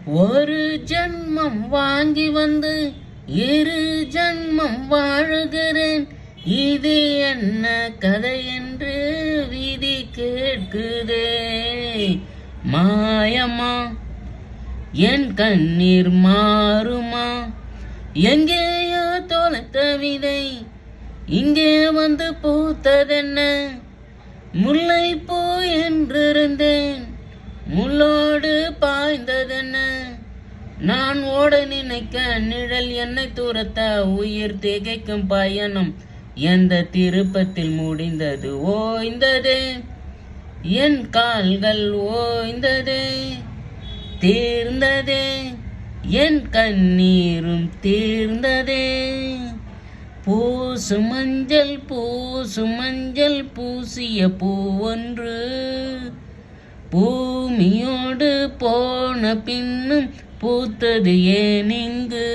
ஒரு ஜன்மம் வாங்கி வந்து இரு ஜன்மம் வாழுகிறேன். இது என்ன கதை என்று விதி கேட்குதே. மாயமா என் கண்ணீர் மாறுமா? எங்கேயோ தொலைத்த விதை இங்கே வந்து பூத்ததென்ன? முல்லை பூ என்றிருந்தேன், முள்ளோடு பாய்ந்ததென்ன? நான் ஓட நினைக்க நிழல் என்னை துரத்த உயிர் திகைக்கும் பயணம் எந்த திருப்பத்தில் முடிந்தது? ஓய்ந்ததே என் கால்கள், ஓய்ந்ததே தீர்ந்ததே என் கண்ணீரும் தீர்ந்ததே. பூசு மஞ்சள் பூசிய பூவொன்று பூமியோடு போன பின்னும் பூத்தது ஏன் இங்கு?